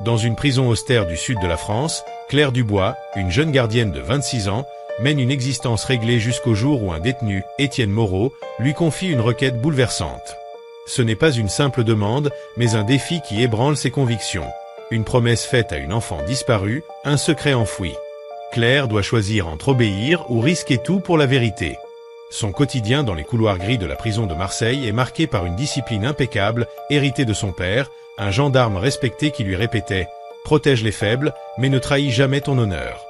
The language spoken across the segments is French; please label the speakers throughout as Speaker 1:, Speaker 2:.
Speaker 1: Dans une prison austère du sud de la France, Claire Dubois, une jeune gardienne de 26 ans, mène une existence réglée jusqu'au jour où un détenu, Étienne Moreau, lui confie une requête bouleversante. Ce n'est pas une simple demande, mais un défi qui ébranle ses convictions. Une promesse faite à une enfant disparue, un secret enfoui. Claire doit choisir entre obéir ou risquer tout pour la vérité. Son quotidien dans les couloirs gris de la prison de Marseille est marqué par une discipline impeccable, héritée de son père, un gendarme respecté qui lui répétait « Protège les faibles, mais ne trahis jamais ton honneur ».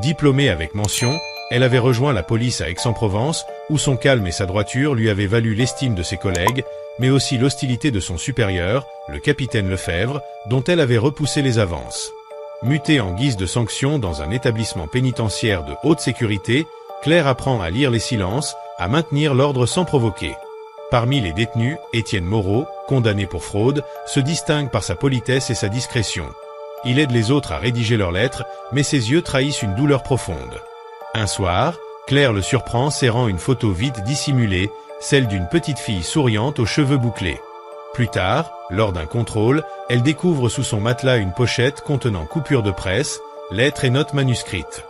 Speaker 1: Diplômée avec mention, elle avait rejoint la police à Aix-en-Provence, où son calme et sa droiture lui avaient valu l'estime de ses collègues, mais aussi l'hostilité de son supérieur, le capitaine Lefebvre, dont elle avait repoussé les avances. Mutée en guise de sanction dans un établissement pénitentiaire de haute sécurité, Claire apprend à lire les silences, à maintenir l'ordre sans provoquer. Parmi les détenus, Étienne Moreau, condamné pour fraude, se distingue par sa politesse et sa discrétion. Il aide les autres à rédiger leurs lettres, mais ses yeux trahissent une douleur profonde. Un soir, Claire le surprend serrant une photo vide dissimulée, celle d'une petite fille souriante aux cheveux bouclés. Plus tard, lors d'un contrôle, elle découvre sous son matelas une pochette contenant coupures de presse, lettres et notes manuscrites.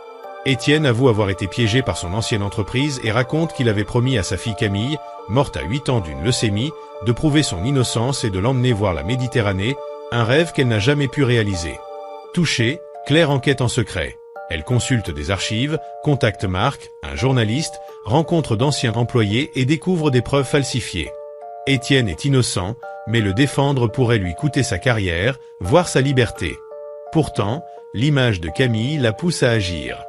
Speaker 1: Étienne avoue avoir été piégé par son ancienne entreprise et raconte qu'il avait promis à sa fille Camille, morte à 8 ans d'une leucémie, de prouver son innocence et de l'emmener voir la Méditerranée, un rêve qu'elle n'a jamais pu réaliser. Touchée, Claire enquête en secret. Elle consulte des archives, contacte Marc, un journaliste, rencontre d'anciens employés et découvre des preuves falsifiées. Étienne est innocent, mais le défendre pourrait lui coûter sa carrière, voire sa liberté. Pourtant, l'image de Camille la pousse à agir.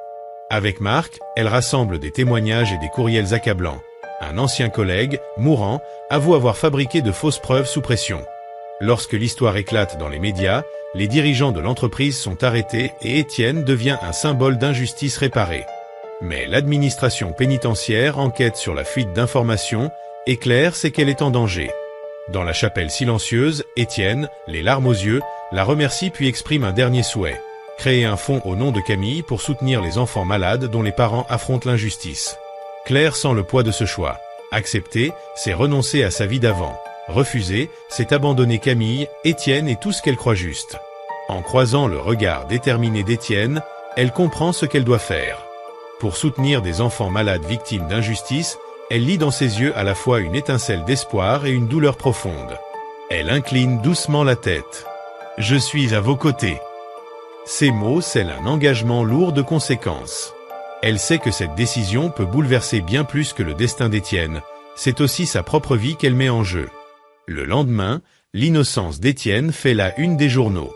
Speaker 1: Avec Marc, elle rassemble des témoignages et des courriels accablants. Un ancien collègue, mourant, avoue avoir fabriqué de fausses preuves sous pression. Lorsque l'histoire éclate dans les médias, les dirigeants de l'entreprise sont arrêtés et Étienne devient un symbole d'injustice réparée. Mais l'administration pénitentiaire enquête sur la fuite d'informations et Claire sait qu'elle est en danger. Dans la chapelle silencieuse, Étienne, les larmes aux yeux, la remercie puis exprime un dernier souhait. Créer un fonds au nom de Camille pour soutenir les enfants malades dont les parents affrontent l'injustice. Claire sent le poids de ce choix. Accepter, c'est renoncer à sa vie d'avant. Refuser, c'est abandonner Camille, Étienne et tout ce qu'elle croit juste. En croisant le regard déterminé d'Étienne, elle comprend ce qu'elle doit faire. Pour soutenir des enfants malades victimes d'injustice, elle lit dans ses yeux à la fois une étincelle d'espoir et une douleur profonde. Elle incline doucement la tête. « Je suis à vos côtés ». Ces mots scellent un engagement lourd de conséquences. Elle sait que cette décision peut bouleverser bien plus que le destin d'Étienne. C'est aussi sa propre vie qu'elle met en jeu. Le lendemain, l'innocence d'Étienne fait la une des journaux.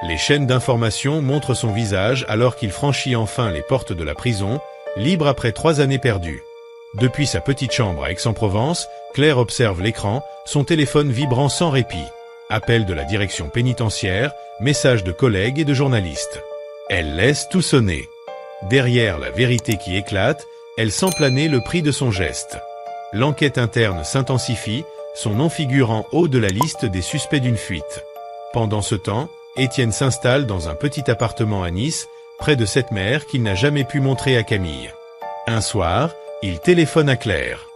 Speaker 1: Les chaînes d'information montrent son visage alors qu'il franchit enfin les portes de la prison, libre après 3 années perdues. Depuis sa petite chambre à Aix-en-Provence, Claire observe l'écran, son téléphone vibrant sans répit. Appel de la direction pénitentiaire, messages de collègues et de journalistes. Elle laisse tout sonner. Derrière la vérité qui éclate, elle sent planer le prix de son geste. L'enquête interne s'intensifie, son nom figure en haut de la liste des suspects d'une fuite. Pendant ce temps, Étienne s'installe dans un petit appartement à Nice, près de cette mère qu'il n'a jamais pu montrer à Camille. Un soir, il téléphone à Claire.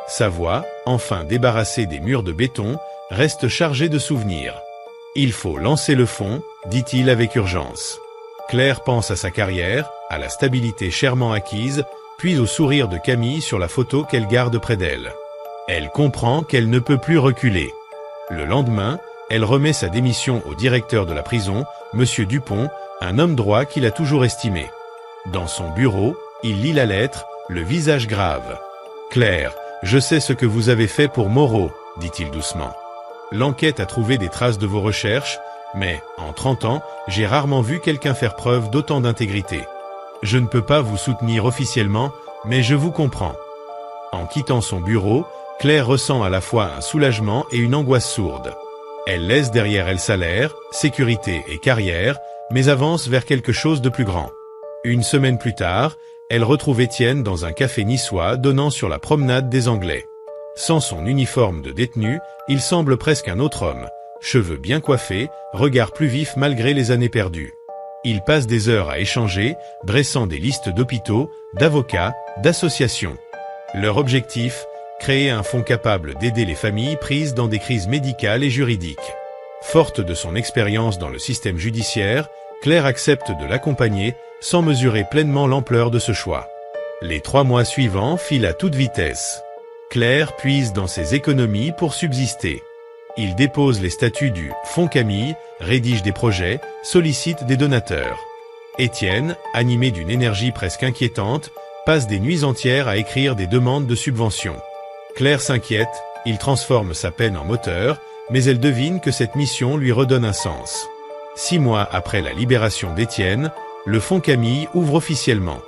Speaker 1: Sa voix, enfin débarrassée des murs de béton, reste chargée de souvenirs. « Il faut lancer le fond », dit-il avec urgence. Claire pense à sa carrière, à la stabilité chèrement acquise, puis au sourire de Camille sur la photo qu'elle garde près d'elle. Elle comprend qu'elle ne peut plus reculer. Le lendemain, elle remet sa démission au directeur de la prison, M. Dupont, un homme droit qu'il a toujours estimé. Dans son bureau, il lit la lettre, le visage grave. « Claire, je sais ce que vous avez fait pour Moreau, dit-il doucement. L'enquête a trouvé des traces de vos recherches, mais, en 30 ans, j'ai rarement vu quelqu'un faire preuve d'autant d'intégrité. Je ne peux pas vous soutenir officiellement, mais je vous comprends. » En quittant son bureau, Claire ressent à la fois un soulagement et une angoisse sourde. Elle laisse derrière elle salaire, sécurité et carrière, mais avance vers quelque chose de plus grand. Une semaine plus tard, elle retrouve Étienne dans un café niçois donnant sur la promenade des Anglais. Sans son uniforme de détenu, il semble presque un autre homme, cheveux bien coiffés, regard plus vif malgré les années perdues. Ils passent des heures à échanger, dressant des listes d'hôpitaux, d'avocats, d'associations. Leur objectif, créer un fonds capable d'aider les familles prises dans des crises médicales et juridiques. Forte de son expérience dans le système judiciaire, Claire accepte de l'accompagner sans mesurer pleinement l'ampleur de ce choix. Les 3 mois suivants filent à toute vitesse. Claire puise dans ses économies pour subsister. Il dépose les statuts du Fonds Camille, rédige des projets, sollicite des donateurs. Étienne, animé d'une énergie presque inquiétante, passe des nuits entières à écrire des demandes de subventions. Claire s'inquiète, il transforme sa peine en moteur, mais elle devine que cette mission lui redonne un sens. 6 mois après la libération d'Étienne, le Fonds Camille ouvre officiellement.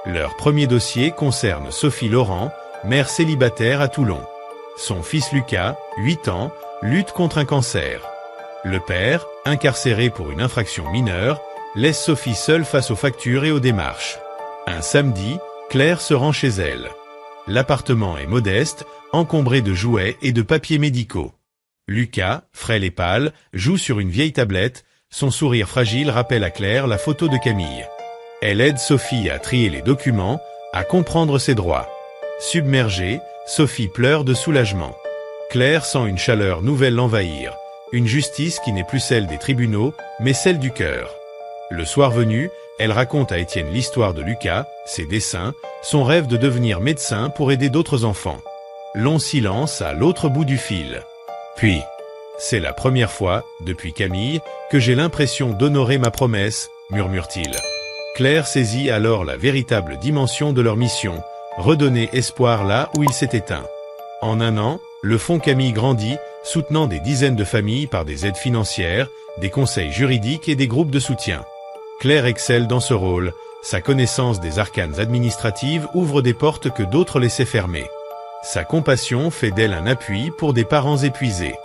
Speaker 1: Leur premier dossier concerne Sophie Laurent, mère célibataire à Toulon. Son fils Lucas, 8 ans, lutte contre un cancer. Le père, incarcéré pour une infraction mineure, laisse Sophie seule face aux factures et aux démarches. Un samedi, Claire se rend chez elle. L'appartement est modeste, encombré de jouets et de papiers médicaux. Lucas, frêle et pâle, joue sur une vieille tablette, son sourire fragile rappelle à Claire la photo de Camille. Elle aide Sophie à trier les documents, à comprendre ses droits. Submergée, Sophie pleure de soulagement. Claire sent une chaleur nouvelle l'envahir, une justice qui n'est plus celle des tribunaux, mais celle du cœur. Le soir venu, elle raconte à Étienne l'histoire de Lucas, ses dessins, son rêve de devenir médecin pour aider d'autres enfants. Long silence à l'autre bout du fil. Puis, c'est la première fois, depuis Camille, que j'ai l'impression d'honorer ma promesse, murmure-t-il. Claire saisit alors la véritable dimension de leur mission, redonner espoir là où il s'est éteint. En 1 an, le Fonds Camille grandit, soutenant des dizaines de familles par des aides financières, des conseils juridiques et des groupes de soutien. Claire excelle dans ce rôle, sa connaissance des arcanes administratives ouvre des portes que d'autres laissaient fermées. Sa compassion fait d'elle un appui pour des parents épuisés.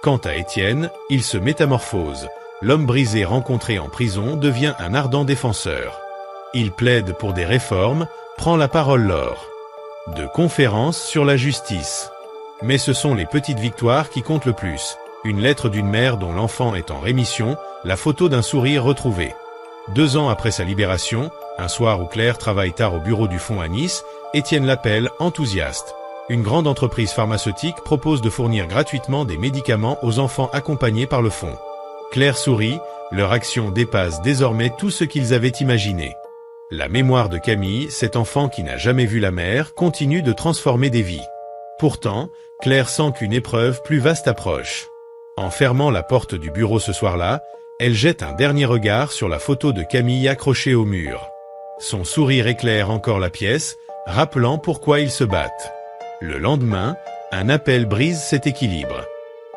Speaker 1: Quant à Étienne, il se métamorphose. L'homme brisé rencontré en prison devient un ardent défenseur. Il plaide pour des réformes, prend la parole lors de conférences sur la justice. Mais ce sont les petites victoires qui comptent le plus. Une lettre d'une mère dont l'enfant est en rémission, la photo d'un sourire retrouvé. 2 ans après sa libération, un soir où Claire travaille tard au bureau du fonds à Nice, Étienne l'appelle, enthousiaste. Une grande entreprise pharmaceutique propose de fournir gratuitement des médicaments aux enfants accompagnés par le fonds. Claire sourit, leur action dépasse désormais tout ce qu'ils avaient imaginé. La mémoire de Camille, cet enfant qui n'a jamais vu la mère, continue de transformer des vies. Pourtant, Claire sent qu'une épreuve plus vaste approche. En fermant la porte du bureau ce soir-là, elle jette un dernier regard sur la photo de Camille accrochée au mur. Son sourire éclaire encore la pièce, rappelant pourquoi ils se battent. Le lendemain, un appel brise cet équilibre.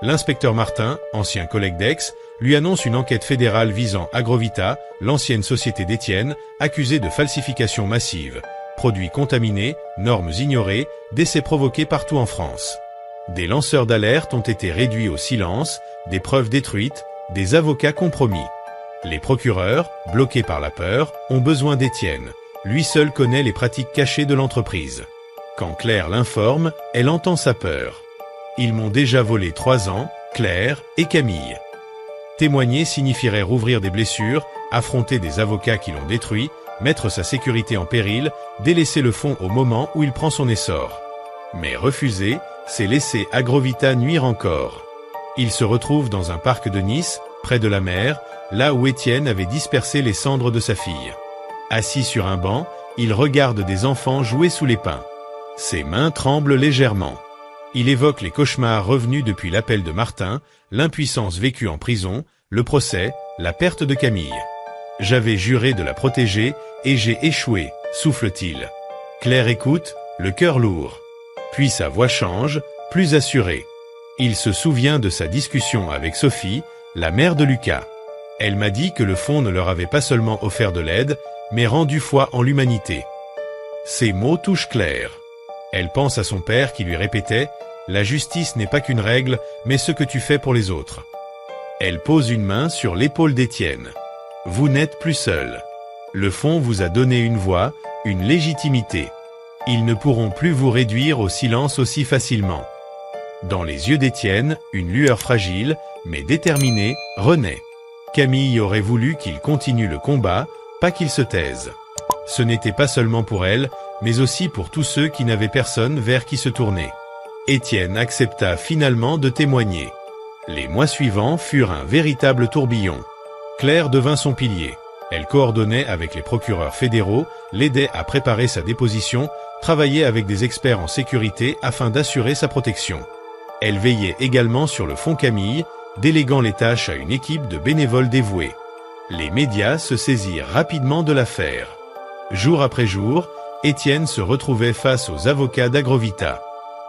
Speaker 1: L'inspecteur Martin, ancien collègue d'Aix, lui annonce une enquête fédérale visant Agrovita, l'ancienne société d'Étienne, accusée de falsification massive. Produits contaminés, normes ignorées, décès provoqués partout en France. Des lanceurs d'alerte ont été réduits au silence, des preuves détruites, des avocats compromis. Les procureurs, bloqués par la peur, ont besoin d'Étienne. Lui seul connaît les pratiques cachées de l'entreprise. Quand Claire l'informe, elle entend sa peur. Ils m'ont déjà volé 3 ans, Claire et Camille. Témoigner signifierait rouvrir des blessures, affronter des avocats qui l'ont détruit, mettre sa sécurité en péril, délaisser le fonds au moment où il prend son essor. Mais refuser, c'est laisser Agrovita nuire encore. Il se retrouve dans un parc de Nice, près de la mer, là où Étienne avait dispersé les cendres de sa fille. Assis sur un banc, il regarde des enfants jouer sous les pins. Ses mains tremblent légèrement. Il évoque les cauchemars revenus depuis l'appel de Martin, l'impuissance vécue en prison, le procès, la perte de Camille. « J'avais juré de la protéger et j'ai échoué », souffle-t-il. Claire écoute, le cœur lourd. Puis sa voix change, plus assurée. Il se souvient de sa discussion avec Sophie, la mère de Lucas. Elle m'a dit que le fonds ne leur avait pas seulement offert de l'aide, mais rendu foi en l'humanité. Ces mots touchent Claire. Elle pense à son père qui lui répétait « La justice n'est pas qu'une règle, mais ce que tu fais pour les autres ». Elle pose une main sur l'épaule d'Étienne. « Vous n'êtes plus seul. Le fonds vous a donné une voix, une légitimité. Ils ne pourront plus vous réduire au silence aussi facilement. » Dans les yeux d'Étienne, une lueur fragile, mais déterminée, renaît. Camille aurait voulu qu'il continue le combat, pas qu'il se taise. Ce n'était pas seulement pour elle, mais aussi pour tous ceux qui n'avaient personne vers qui se tourner. Étienne accepta finalement de témoigner. Les mois suivants furent un véritable tourbillon. Claire devint son pilier. Elle coordonnait avec les procureurs fédéraux, l'aidait à préparer sa déposition, travaillait avec des experts en sécurité afin d'assurer sa protection. Elle veillait également sur le fonds Camille, déléguant les tâches à une équipe de bénévoles dévoués. Les médias se saisirent rapidement de l'affaire. Jour après jour, Étienne se retrouvait face aux avocats d'Agrovita.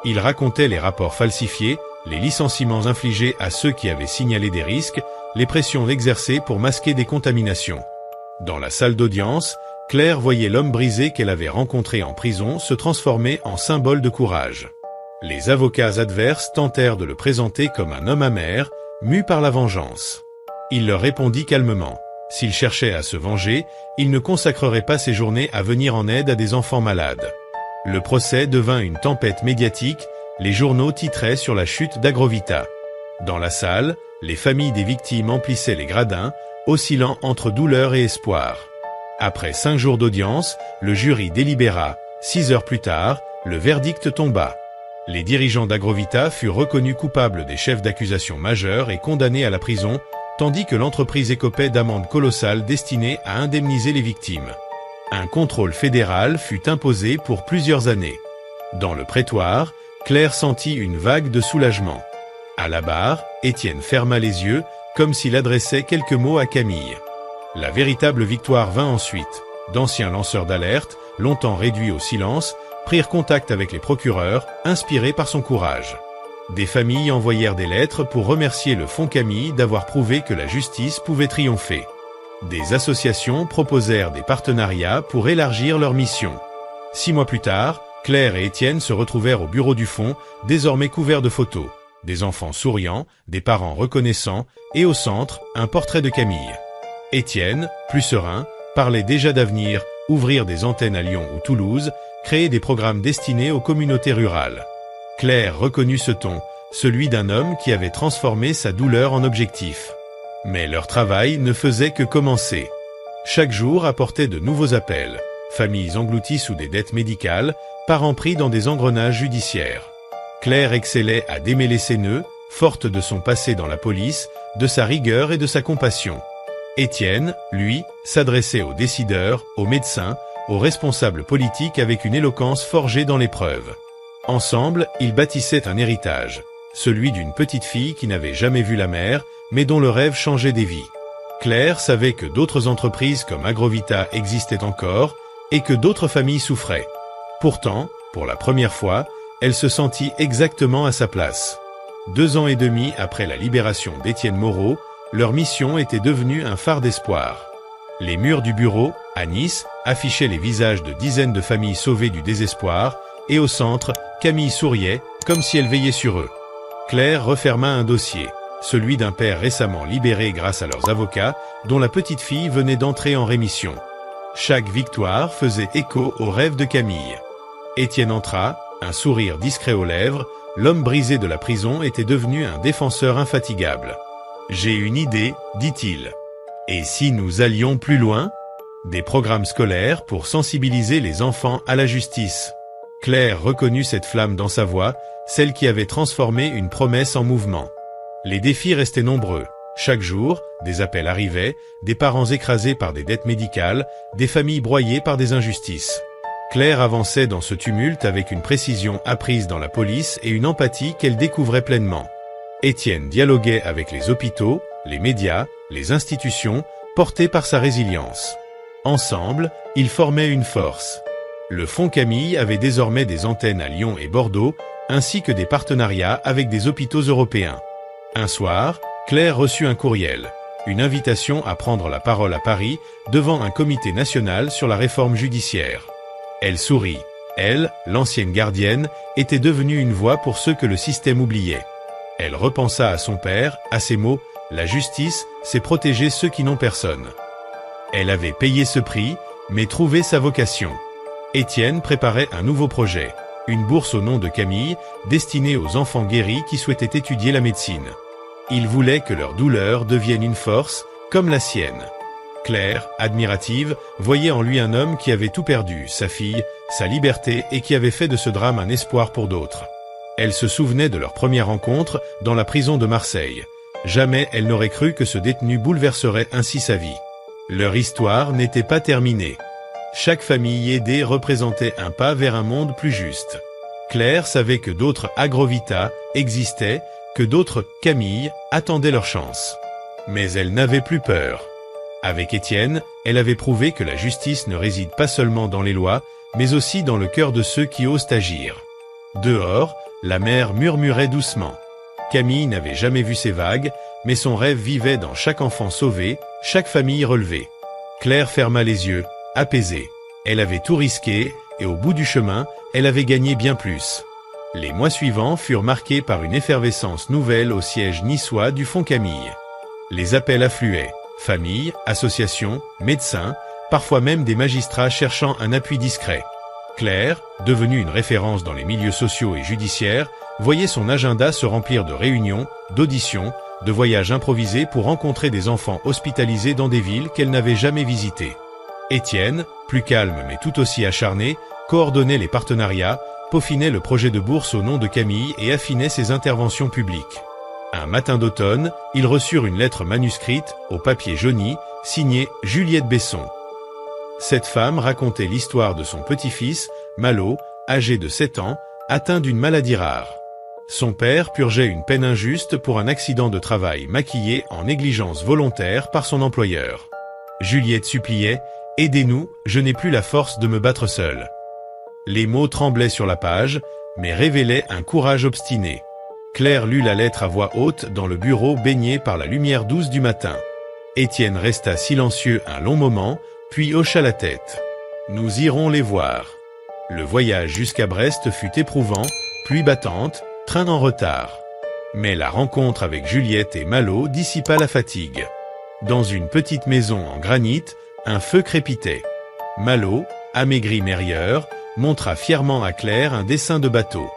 Speaker 1: Il racontait les rapports falsifiés, les licenciements infligés à ceux qui avaient signalé des risques, les pressions exercées pour masquer des contaminations. Dans la salle d'audience, Claire voyait l'homme brisé qu'elle avait rencontré en prison se transformer en symbole de courage. Les avocats adverses tentèrent de le présenter comme un homme amer, mu par la vengeance. Il leur répondit calmement. S'il cherchait à se venger, il ne consacrerait pas ses journées à venir en aide à des enfants malades. Le procès devint une tempête médiatique, les journaux titraient sur la chute d'Agrovita. Dans la salle, les familles des victimes emplissaient les gradins, oscillant entre douleur et espoir. Après 5 jours d'audience, le jury délibéra. 6 heures plus tard, le verdict tomba. Les dirigeants d'Agrovita furent reconnus coupables des chefs d'accusation majeurs et condamnés à la prison, tandis que l'entreprise écopait d'amendes colossales destinées à indemniser les victimes. Un contrôle fédéral fut imposé pour plusieurs années. Dans le prétoire, Claire sentit une vague de soulagement. À la barre, Étienne ferma les yeux, comme s'il adressait quelques mots à Camille. La véritable victoire vint ensuite. D'anciens lanceurs d'alerte, longtemps réduits au silence, prirent contact avec les procureurs, inspirés par son courage. Des familles envoyèrent des lettres pour remercier le fonds Camille d'avoir prouvé que la justice pouvait triompher. Des associations proposèrent des partenariats pour élargir leur mission. 6 mois plus tard, Claire et Étienne se retrouvèrent au bureau du fonds, désormais couverts de photos. Des enfants souriants, des parents reconnaissants, et au centre, un portrait de Camille. Étienne, plus serein, parlait déjà d'avenir, ouvrir des antennes à Lyon ou Toulouse, créer des programmes destinés aux communautés rurales. Claire reconnut ce ton, celui d'un homme qui avait transformé sa douleur en objectif. Mais leur travail ne faisait que commencer. Chaque jour apportait de nouveaux appels. Familles englouties sous des dettes médicales, parents pris dans des engrenages judiciaires. Claire excellait à démêler ses nœuds, forte de son passé dans la police, de sa rigueur et de sa compassion. Étienne, lui, s'adressait aux décideurs, aux médecins, aux responsables politiques avec une éloquence forgée dans l'épreuve. Ensemble, ils bâtissaient un héritage, celui d'une petite fille qui n'avait jamais vu la mer, mais dont le rêve changeait des vies. Claire savait que d'autres entreprises comme Agrovita existaient encore, et que d'autres familles souffraient. Pourtant, pour la première fois, elle se sentit exactement à sa place. 2 ans et demi après la libération d'Étienne Moreau, leur mission était devenue un phare d'espoir. Les murs du bureau, à Nice, affichaient les visages de dizaines de familles sauvées du désespoir, et au centre, Camille souriait, comme si elle veillait sur eux. Claire referma un dossier, celui d'un père récemment libéré grâce à leurs avocats, dont la petite fille venait d'entrer en rémission. Chaque victoire faisait écho au rêve de Camille. Étienne entra, un sourire discret aux lèvres, l'homme brisé de la prison était devenu un défenseur infatigable. « J'ai une idée, dit-il. Et si nous allions plus loin ? Des programmes scolaires pour sensibiliser les enfants à la justice. » Claire reconnut cette flamme dans sa voix, celle qui avait transformé une promesse en mouvement. Les défis restaient nombreux. Chaque jour, des appels arrivaient, des parents écrasés par des dettes médicales, des familles broyées par des injustices. Claire avançait dans ce tumulte avec une précision apprise dans la police et une empathie qu'elle découvrait pleinement. Étienne dialoguait avec les hôpitaux, les médias, les institutions, portés par sa résilience. Ensemble, ils formaient une force. Le fonds Camille avait désormais des antennes à Lyon et Bordeaux, ainsi que des partenariats avec des hôpitaux européens. Un soir, Claire reçut un courriel, une invitation à prendre la parole à Paris devant un comité national sur la réforme judiciaire. Elle sourit. Elle, l'ancienne gardienne, était devenue une voix pour ceux que le système oubliait. Elle repensa à son père, à ces mots « La justice, c'est protéger ceux qui n'ont personne ». Elle avait payé ce prix, mais trouvé sa vocation. Étienne préparait un nouveau projet, une bourse au nom de Camille, destinée aux enfants guéris qui souhaitaient étudier la médecine. Il voulait que leur douleur devienne une force, comme la sienne. Claire, admirative, voyait en lui un homme qui avait tout perdu, sa fille, sa liberté et qui avait fait de ce drame un espoir pour d'autres. Elle se souvenait de leur première rencontre dans la prison de Marseille. Jamais elle n'aurait cru que ce détenu bouleverserait ainsi sa vie. Leur histoire n'était pas terminée. Chaque famille aidée représentait un pas vers un monde plus juste. Claire savait que d'autres Agrovita existaient, que d'autres Camille attendaient leur chance. Mais elle n'avait plus peur. Avec Étienne, elle avait prouvé que la justice ne réside pas seulement dans les lois, mais aussi dans le cœur de ceux qui osent agir. Dehors, la mer murmurait doucement. Camille n'avait jamais vu ces vagues, mais son rêve vivait dans chaque enfant sauvé, chaque famille relevée. Claire ferma les yeux, apaisée. Elle avait tout risqué, et au bout du chemin, elle avait gagné bien plus. Les mois suivants furent marqués par une effervescence nouvelle au siège niçois du Fonds Camille. Les appels affluaient. Familles, associations, médecins, parfois même des magistrats cherchant un appui discret. Claire, devenue une référence dans les milieux sociaux et judiciaires, voyait son agenda se remplir de réunions, d'auditions, de voyages improvisés pour rencontrer des enfants hospitalisés dans des villes qu'elle n'avait jamais visitées. Étienne, plus calme mais tout aussi acharné, coordonnait les partenariats, peaufinait le projet de bourse au nom de Camille et affinait ses interventions publiques. Un matin d'automne, ils reçurent une lettre manuscrite, au papier jauni, signée Juliette Besson. Cette femme racontait l'histoire de son petit-fils, Malo, âgé de 7 ans, atteint d'une maladie rare. Son père purgeait une peine injuste pour un accident de travail maquillé en négligence volontaire par son employeur. Juliette suppliait « Aidez-nous, je n'ai plus la force de me battre seule ». Les mots tremblaient sur la page, mais révélaient un courage obstiné. Claire lut la lettre à voix haute dans le bureau baigné par la lumière douce du matin. Étienne resta silencieux un long moment, puis hocha la tête. « Nous irons les voir ». Le voyage jusqu'à Brest fut éprouvant, pluie battante, train en retard. Mais la rencontre avec Juliette et Malo dissipa la fatigue. Dans une petite maison en granit, un feu crépitait. Malo, amaigri mais rieur, montra fièrement à Claire un dessin de bateau.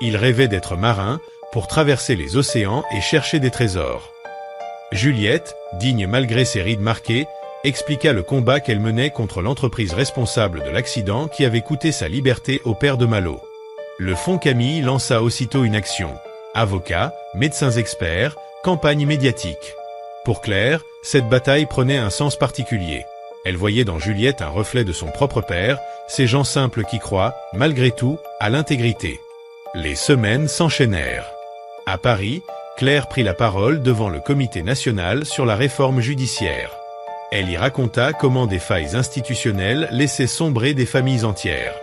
Speaker 1: Il rêvait d'être marin, pour traverser les océans et chercher des trésors. Juliette, digne malgré ses rides marquées, expliqua le combat qu'elle menait contre l'entreprise responsable de l'accident qui avait coûté sa liberté au père de Malo. Le Fonds Camille lança aussitôt une action. Avocats, médecins experts, campagne médiatique. Pour Claire, cette bataille prenait un sens particulier. Elle voyait dans Juliette un reflet de son propre père, ces gens simples qui croient, malgré tout, à l'intégrité. Les semaines s'enchaînèrent. À Paris, Claire prit la parole devant le Comité national sur la réforme judiciaire. Elle y raconta comment des failles institutionnelles laissaient sombrer des familles entières.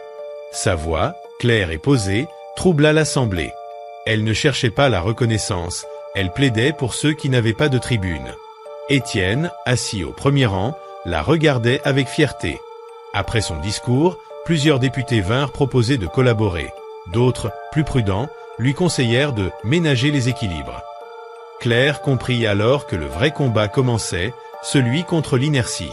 Speaker 1: Sa voix, claire et posée, troubla l'Assemblée. Elle ne cherchait pas la reconnaissance, elle plaidait pour ceux qui n'avaient pas de tribune. Étienne, assis au premier rang, la regardait avec fierté. Après son discours, plusieurs députés vinrent proposer de collaborer. D'autres, plus prudents, lui conseillèrent de ménager les équilibres. Claire comprit alors que le vrai combat commençait, celui contre l'inertie.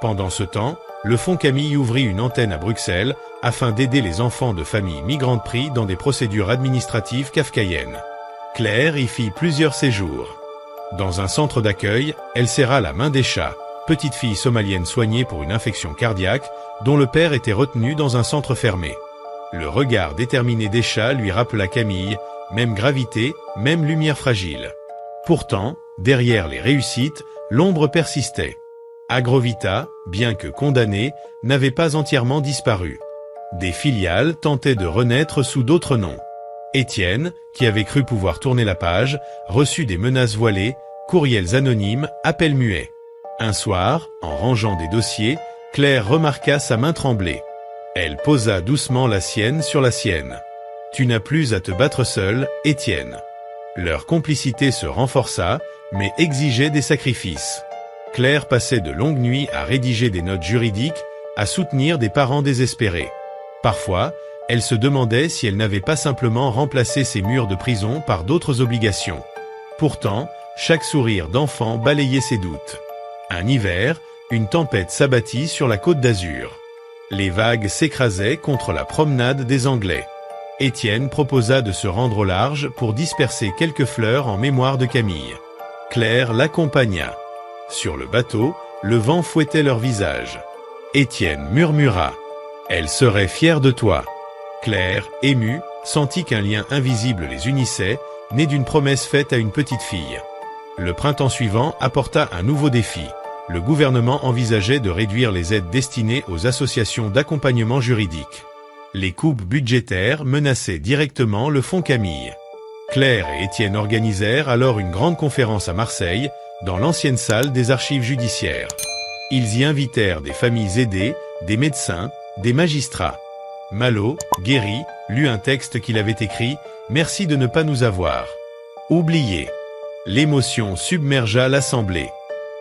Speaker 1: Pendant ce temps, le Fonds Camille ouvrit une antenne à Bruxelles afin d'aider les enfants de familles migrantes pris dans des procédures administratives kafkaïennes. Claire y fit plusieurs séjours. Dans un centre d'accueil, elle serra la main d'Esha, petite fille somalienne soignée pour une infection cardiaque, dont le père était retenu dans un centre fermé. Le regard déterminé d'Esha lui rappela Camille, même gravité, même lumière fragile. Pourtant, derrière les réussites, l'ombre persistait. Agrovita, bien que condamné, n'avait pas entièrement disparu. Des filiales tentaient de renaître sous d'autres noms. Étienne, qui avait cru pouvoir tourner la page, reçut des menaces voilées, courriels anonymes, appels muets. Un soir, en rangeant des dossiers, Claire remarqua sa main trembler. Elle posa doucement la sienne sur la sienne. « Tu n'as plus à te battre seul, Étienne. » Leur complicité se renforça, mais exigeait des sacrifices. Claire passait de longues nuits à rédiger des notes juridiques, à soutenir des parents désespérés. Parfois, elle se demandait si elle n'avait pas simplement remplacé ses murs de prison par d'autres obligations. Pourtant, chaque sourire d'enfant balayait ses doutes. Un hiver, une tempête s'abattit sur la Côte d'Azur. Les vagues s'écrasaient contre la promenade des Anglais. Étienne proposa de se rendre au large pour disperser quelques fleurs en mémoire de Camille. Claire l'accompagna. Sur le bateau, le vent fouettait leurs visages. Étienne murmura « Elle serait fière de toi ». Claire, émue, sentit qu'un lien invisible les unissait, né d'une promesse faite à une petite fille. Le printemps suivant apporta un nouveau défi. Le gouvernement envisageait de réduire les aides destinées aux associations d'accompagnement juridique. Les coupes budgétaires menaçaient directement le Fonds Camille. Claire et Étienne organisèrent alors une grande conférence à Marseille, dans l'ancienne salle des archives judiciaires. Ils y invitèrent des familles aidées, des médecins, des magistrats. Malo, guéri, lut un texte qu'il avait écrit « Merci de ne pas nous avoir oubliés ». L'émotion submergea l'Assemblée.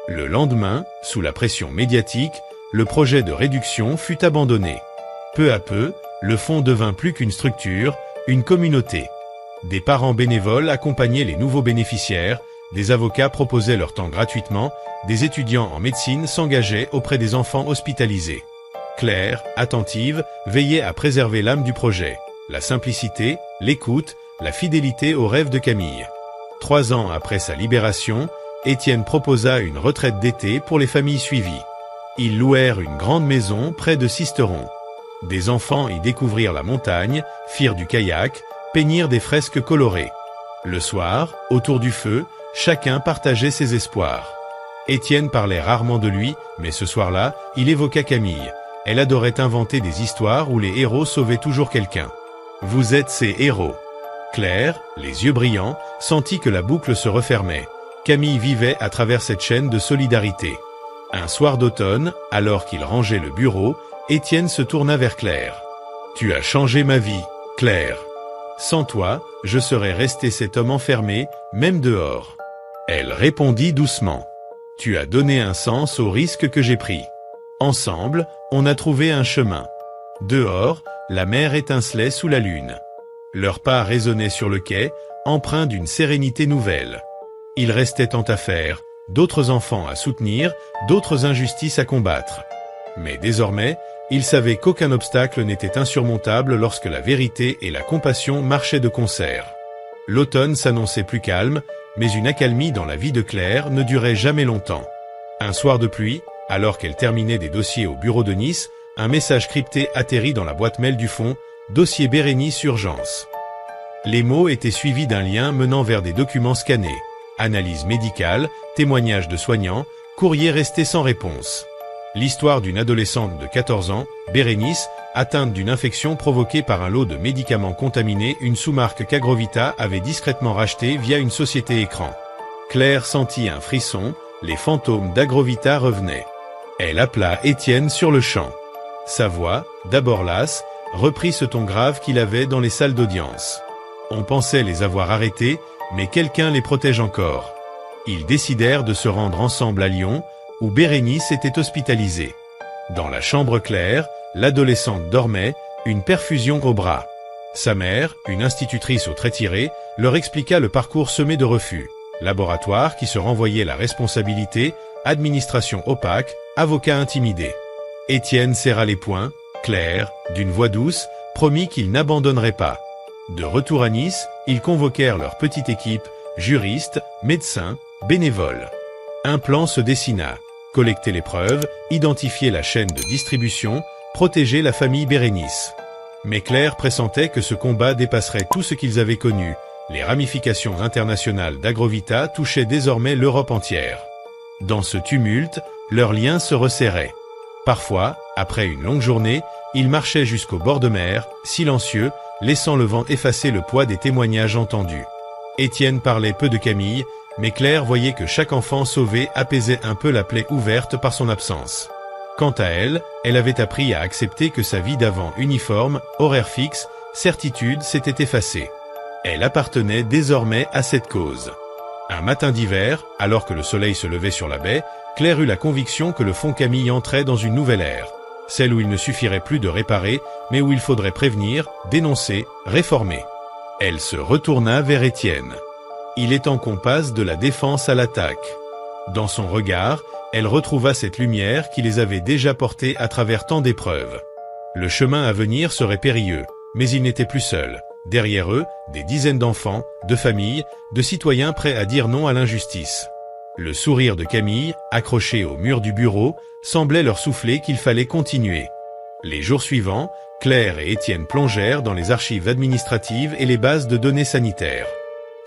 Speaker 1: Le lendemain, sous la pression médiatique, le projet de réduction fut abandonné. Peu à peu, le fonds devint plus qu'une structure, une communauté. Des parents bénévoles accompagnaient les nouveaux bénéficiaires, des avocats proposaient leur temps gratuitement, des étudiants en médecine s'engageaient auprès des enfants hospitalisés. Claire, attentive, veillait à préserver l'âme du projet, la simplicité, l'écoute, la fidélité aux rêves de Camille. 3 ans après sa libération, Étienne proposa une retraite d'été pour les familles suivies. Ils louèrent une grande maison près de Sisteron. Des enfants y découvrirent la montagne, firent du kayak, peignirent des fresques colorées. Le soir, autour du feu, chacun partageait ses espoirs. Étienne parlait rarement de lui, mais ce soir-là, il évoqua Camille. Elle adorait inventer des histoires où les héros sauvaient toujours quelqu'un. « Vous êtes ces héros ». Claire, les yeux brillants, sentit que la boucle se refermait. Camille vivait à travers cette chaîne de solidarité. Un soir d'automne, alors qu'il rangeait le bureau, Étienne se tourna vers Claire. « Tu as changé ma vie, Claire. Sans toi, je serais resté cet homme enfermé, même dehors. » Elle répondit doucement. « Tu as donné un sens au risque que j'ai pris. Ensemble, on a trouvé un chemin. » Dehors, la mer étincelait sous la lune. Leurs pas résonnaient sur le quai, empreints d'une sérénité nouvelle. Il restait tant à faire, d'autres enfants à soutenir, d'autres injustices à combattre. Mais désormais, ils savaient qu'aucun obstacle n'était insurmontable lorsque la vérité et la compassion marchaient de concert. L'automne s'annonçait plus calme, mais une accalmie dans la vie de Claire ne durait jamais longtemps. Un soir de pluie, alors qu'elle terminait des dossiers au bureau de Nice, un message crypté atterrit dans la boîte mail du fond, « Dossier Bérénice urgence ». Les mots étaient suivis d'un lien menant vers des documents scannés. Analyse médicale, témoignages de soignants, courrier resté sans réponse. L'histoire d'une adolescente de 14 ans, Bérénice, atteinte d'une infection provoquée par un lot de médicaments contaminés, une sous-marque qu'Agrovita avait discrètement rachetée via une société écran. Claire sentit un frisson, les fantômes d'Agrovita revenaient. Elle appela Étienne sur le champ. Sa voix, d'abord lasse, reprit ce ton grave qu'il avait dans les salles d'audience. On pensait les avoir arrêtés, mais quelqu'un les protège encore. Ils décidèrent de se rendre ensemble à Lyon, où Bérénice était hospitalisée. Dans la chambre claire, l'adolescente dormait, une perfusion au bras. Sa mère, une institutrice au trait tiré, leur expliqua le parcours semé de refus. Laboratoire qui se renvoyait la responsabilité, administration opaque, avocat intimidé. Étienne serra les poings, Claire, d'une voix douce, promit qu'il n'abandonnerait pas. De retour à Nice, ils convoquèrent leur petite équipe, juristes, médecins, bénévoles. Un plan se dessina. Collecter les preuves, identifier la chaîne de distribution, protéger la famille Bérénice. Mais Claire pressentait que ce combat dépasserait tout ce qu'ils avaient connu. Les ramifications internationales d'Agrovita touchaient désormais l'Europe entière. Dans ce tumulte, leurs liens se resserraient. Parfois, après une longue journée, ils marchaient jusqu'au bord de mer, silencieux, laissant le vent effacer le poids des témoignages entendus. Étienne parlait peu de Camille, mais Claire voyait que chaque enfant sauvé apaisait un peu la plaie ouverte par son absence. Quant à elle, elle avait appris à accepter que sa vie d'avant uniforme, horaire fixe, certitude s'était effacée. Elle appartenait désormais à cette cause. Un matin d'hiver, alors que le soleil se levait sur la baie, Claire eut la conviction que le Fonds Camille entrait dans une nouvelle ère. Celle où il ne suffirait plus de réparer, mais où il faudrait prévenir, dénoncer, réformer. Elle se retourna vers Étienne. Il est temps qu'on passe de la défense à l'attaque. Dans son regard, elle retrouva cette lumière qui les avait déjà portés à travers tant d'épreuves. Le chemin à venir serait périlleux, mais ils n'étaient plus seuls. Derrière eux, des dizaines d'enfants, de familles, de citoyens prêts à dire non à l'injustice. Le sourire de Camille, accroché au mur du bureau, semblait leur souffler qu'il fallait continuer. Les jours suivants, Claire et Étienne plongèrent dans les archives administratives et les bases de données sanitaires.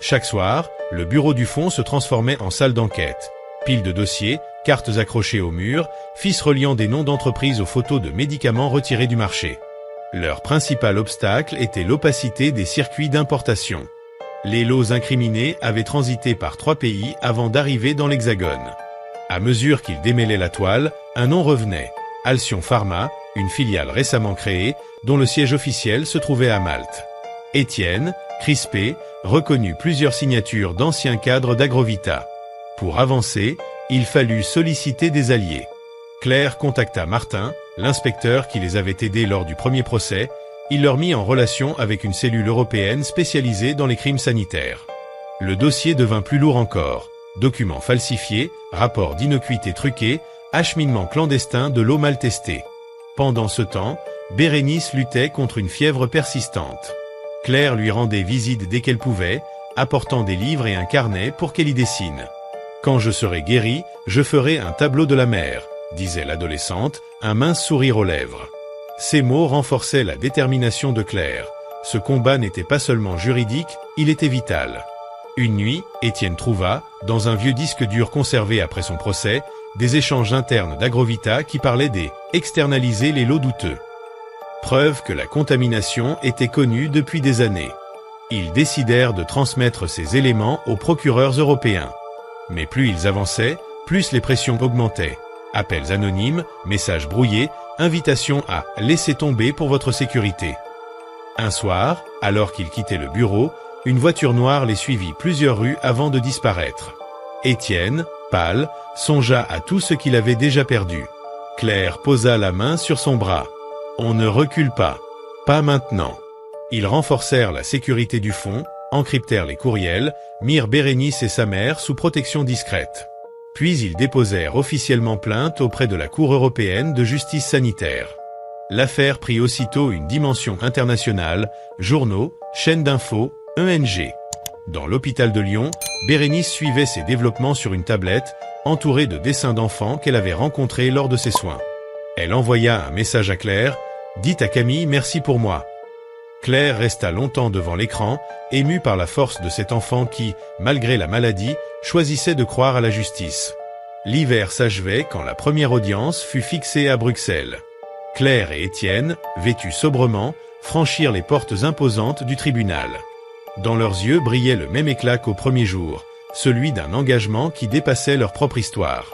Speaker 1: Chaque soir, le bureau du fonds se transformait en salle d'enquête. Piles de dossiers, cartes accrochées au mur, fiches reliant des noms d'entreprises aux photos de médicaments retirés du marché. Leur principal obstacle était l'opacité des circuits d'importation. Les lots incriminés avaient transité par 3 pays avant d'arriver dans l'Hexagone. À mesure qu'ils démêlaient la toile, un nom revenait. Alcyon Pharma, une filiale récemment créée, dont le siège officiel se trouvait à Malte. Étienne, crispé, reconnut plusieurs signatures d'anciens cadres d'Agrovita. Pour avancer, il fallut solliciter des alliés. Claire contacta Martin, l'inspecteur qui les avait aidés lors du premier procès. Il leur mit en relation avec une cellule européenne spécialisée dans les crimes sanitaires. Le dossier devint plus lourd encore. Documents falsifiés, rapports d'innocuité truqués, acheminement clandestin de l'eau mal testée. Pendant ce temps, Bérénice luttait contre une fièvre persistante. Claire lui rendait visite dès qu'elle pouvait, apportant des livres et un carnet pour qu'elle y dessine. « Quand je serai guérie, je ferai un tableau de la mer », disait l'adolescente, un mince sourire aux lèvres. Ces mots renforçaient la détermination de Claire. Ce combat n'était pas seulement juridique, il était vital. Une nuit, Étienne trouva, dans un vieux disque dur conservé après son procès, des échanges internes d'Agrovita qui parlaient des « externaliser les lots douteux ». Preuve que la contamination était connue depuis des années. Ils décidèrent de transmettre ces éléments aux procureurs européens. Mais plus ils avançaient, plus les pressions augmentaient. Appels anonymes, messages brouillés, invitations à « laisser tomber pour votre sécurité ». Un soir, alors qu'ils quittaient le bureau, une voiture noire les suivit plusieurs rues avant de disparaître. Étienne, pâle, songea à tout ce qu'il avait déjà perdu. Claire posa la main sur son bras. « On ne recule pas. Pas maintenant. » Ils renforcèrent la sécurité du fonds, encryptèrent les courriels, mirent Bérénice et sa mère sous protection discrète. Puis ils déposèrent officiellement plainte auprès de la Cour européenne de justice sanitaire. L'affaire prit aussitôt une dimension internationale, journaux, chaînes d'infos, ENG. Dans l'hôpital de Lyon, Bérénice suivait ces développements sur une tablette, entourée de dessins d'enfants qu'elle avait rencontrés lors de ses soins. Elle envoya un message à Claire, « Dites à Camille merci pour moi ». Claire resta longtemps devant l'écran, émue par la force de cet enfant qui, malgré la maladie, choisissait de croire à la justice. L'hiver s'achevait quand la première audience fut fixée à Bruxelles. Claire et Étienne, vêtus sobrement, franchirent les portes imposantes du tribunal. Dans leurs yeux brillait le même éclat qu'au premier jour, celui d'un engagement qui dépassait leur propre histoire.